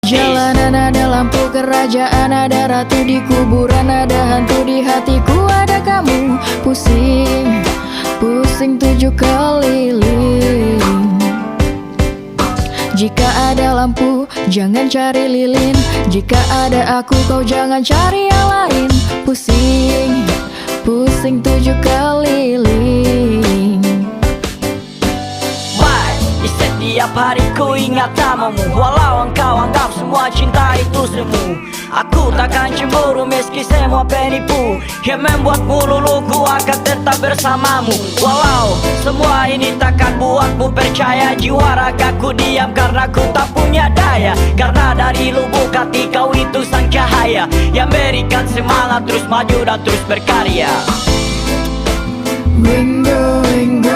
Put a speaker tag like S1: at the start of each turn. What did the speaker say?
S1: Jalanan ada lampu kerajaan, ada ratu di kuburan, ada hantu di hatiku, ada kamu. Pusing, pusing 7 keliling. Jika ada lampu, jangan cari lilin. Jika ada aku, kau jangan cari yang lain. Pusing, pusing 7 keliling.
S2: Why? Di setiap hari ku ingat namamu, walau engkau anggap semua cinta itu semu. Aku takkan cemburu meski semua penipu, yang membuatmu luluh, ku akan tetap bersamamu. Walau semua ini takkan buatmu percaya, jiwa ragaku diam karena ku tak punya daya. Karena dari lubuk hati kau itu sang cahaya, yang berikan semangat terus maju dan terus berkarya.
S1: Ringo, ringo